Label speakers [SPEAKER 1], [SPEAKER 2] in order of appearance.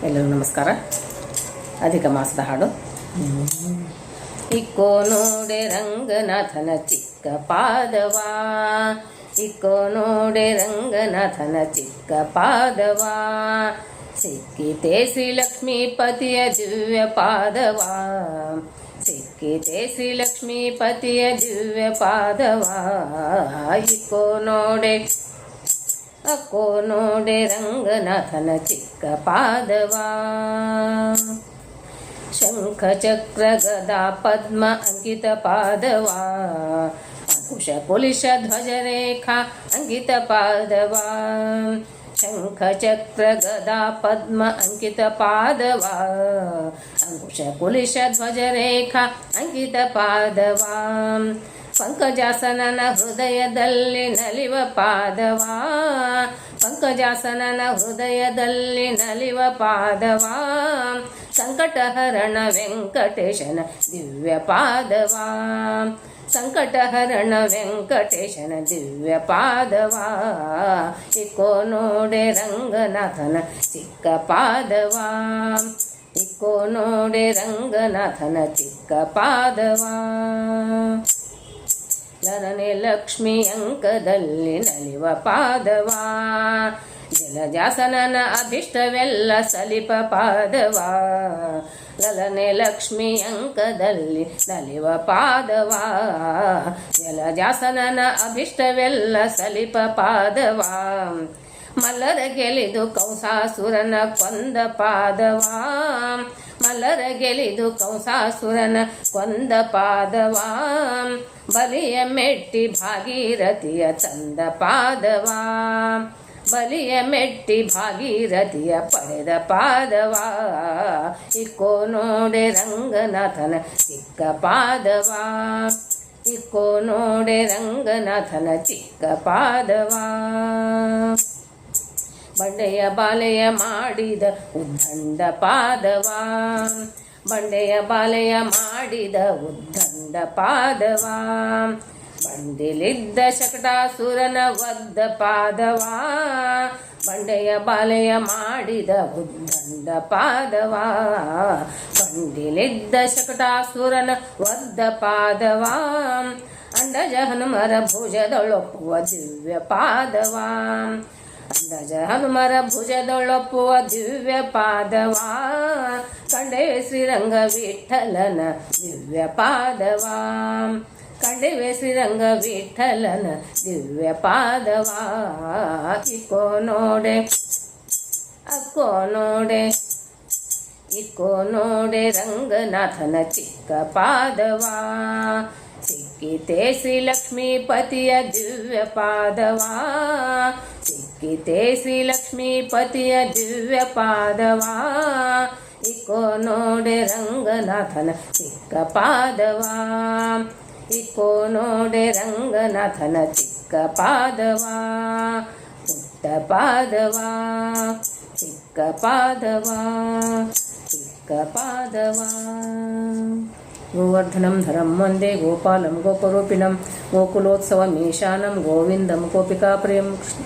[SPEAKER 1] ಎಲ್ಲರಿಗೂ ನಮಸ್ಕಾರ. ಅಧಿಕ ಮಾಸದ ಹಾಡು. ಇಕ್ಕೋ ನೋಡೆ ರಂಗನಾಥನ ಚಿಕ್ಕ ಪಾದವಾ, ಇಕ್ಕೋ ನೋಡೆ ರಂಗನಾಥನ ಚಿಕ್ಕ ಪಾದವಾ, ಸಿಕ್ಕಿತೆ ಶ್ರೀ ಲಕ್ಷ್ಮೀಪತಿಯ ದಿವ್ಯ ಪಾದವಾ, ಸಿಕ್ಕಿತೆ ಶ್ರೀ ಲಕ್ಷ್ಮೀಪತಿಯ ದಿವ್ಯ ಪಾದವಾ. ಇಕ್ಕೋ ನೋಡೆ ಅಕ್ಕೋ ನೋಡೆ ರಂಗನಾಥನ ಚಿಕ್ಕ ಪಾದವಾ, ಶಂಖ ಚಕ್ರ ಗದಾ ಪದ್ಮ ಅಂಕಿತ ಪಾದವಾ, ಅಂಕುಶ ಕುಲಿಶ ಧ್ವಜ ರೇಖಾ ಅಂಕಿತ ಪಾದವಾ, ಶಂಖ ಚಕ್ರ ಗದಾ ಪದ್ಮ ಅಂಕಿತ ಪಾದವಾ, ಅಂಕುಶ ಕುಲಿಶ ಧ್ವಜ ರೇಖಾ ಅಂಕಿತ ಪಾದವಾ, ಪಂಕಜಾಸನನ ಹೃದಯದಲ್ಲಿ ನಲಿವ ಪಾದವಾ, ಪಂಕಜಾಸನನ ಹೃದಯದಲ್ಲಿ ನಲಿವ ಪಾದವಾ, ಸಂಕಟಹರಣ ವೆಂಕಟೇಶನ ದಿವ್ಯ ಪಾದವಾ, ಸಂಕಟಹರಣ ವೆಂಕಟೇಶನ ದಿವ್ಯ ಪಾದವಾ. ಇಕ್ಕೋ ನೋಡೆ ರಂಗನಾಥನ ಚಿಕ್ಕ ಪಾದವಾ, ಇಕ್ಕೋ ನೋಡೆ ರಂಗನಾಥನ ಚಿಕ್ಕ ಪಾದವಾ, ಲಲನೆ ಲಕ್ಷ್ಮಿ ಅಂಕದಲ್ಲಿ ನಲಿವ ಪಾದವಾ, ಜಲಜಾಸನನ ಅಭಿಷ್ಟವೆಲ್ಲ ಸಲಿಪ ಪಾದವಾ, ಲಲನೆ ಲಕ್ಷ್ಮಿ ಅಂಕದಲ್ಲಿ ನಲಿವ ಪಾದವಾ, ಜಲಜಾಸನನ ಅಭಿಷ್ಟವೆಲ್ಲ ಸಲಿಪ ಪಾದವಾ, ಮಲ್ಲರ ಗೆಲಿದು ಕಂಸಾಸುರನ ಕೊಂದ ಪಾದವಾ, ಮಲ್ಲರ ಗೆಲಿದು ಕಂಸಾಸುರನ ಕೊಂದ ಪಾದವಾ, ಬಲಿಯ ಮೆಟ್ಟಿ ಭಾಗೀರಥಿಯ ತಂದ ಪಾದವಾ, ಬಲಿಯ ಮೆಟ್ಟಿ ಭಾಗೀರಥಿಯ ಪಡೆದ ಪಾದವಾ. ಇಕ್ಕೋ ನೋಡೆ ರಂಗನಾಥನ ಚಿಕ್ಕ ಪಾದವಾ, ಇಕ್ಕೋ ನೋಡೆ ರಂಗನಾಥನ ಚಿಕ್ಕ ಪಾದವಾ, ಬಂಡೆಯ ಬಾಲೆಯ ಮಾಡಿದ ಉದ್ದಂಡ ಪಾದವಾ, ಬಂಡೆಯ ಬಾಲೆಯ ಮಾಡಿದ ಉದ್ದಂಡ ಪಾದವಾ, ಬಂಡಿಲಿದ್ದ ಶಕಟಾಸುರನ ಒದ್ದ ಪಾದವಾ, ಬಂಡೆಯ ಬಾಲೆಯ ಮಾಡಿದ ಉದ್ದಂಡ ಪಾದವಾ, ಬಂಡಿಲಿದ್ದ ಶಕಟಾಸುರನ ಒದ್ದ ಪಾದವಾ, ಅಂಡಜ ಹನುಮರ ಭುಜದೊಳೊಪ್ಪುವ ದಿವ್ಯ ಪಾದವಾ, ಅಂಡಜ ಹನುಮರ ಭುಜದೊಳೊಪ್ಪುವ ದಿವ್ಯ ಪಾದವಾ, ಕಂಡೆವೆ ಶ್ರೀರಂಗ ವಿಠಲನ ದಿವ್ಯ ಪಾದವಾ, ಕಂಡೆವೆ ಶ್ರೀರಂಗ ವಿಠಲನ ದಿವ್ಯ ಪಾದವಾ. ಇಕ್ಕೋ ನೋಡೆ ಅಕ್ಕೋ ನೋಡೆ ಇಕ್ಕೋ ನೋಡೆ ರಂಗನಾಥನ ಚಿಕ್ಕ ಪಾದವಾ, ಸಿಕ್ಕಿತೆ ಶ್ರೀ ಲಕ್ಷ್ಮೀಪತಿಯ ದಿವ್ಯ ಪಾದವಾ, ಸಿಕ್ಕಿತೆ ಶ್ರೀ ಲಕ್ಷ್ಮೀಪತಿಯ ದಿವ್ಯ ಪಾದವಾ. ಇಕ್ಕೋ ನೋಡೆ ರಂಗನಾಥನ ಚಿಕ್ಕ ಪಾದವಾ, ಇಕ್ಕೋ ನೋಡೆ ರಂಗನಾಥನ ಚಿಕ್ಕ ಪಾದವಾ, ಪುಟ್ಟ ಪಾದವಾ, ಚಿಕ್ಕ ಪಾದವಾ, ಚಿಕ್ಕ ಪಾದವಾ. ಗೋವರ್ಧನಂ ಧರಂ ವಂದೇ ಗೋಪಾಲಂ ಗೋಪರೂಪಿಣಂ ಗೋಕುಲೋತ್ಸವಮೀಶಾನಂ ಗೋವಿಂದಂ ಗೋಪಿಕಾಪ್ರಿಯಂ ಕೃಷ್ಣ.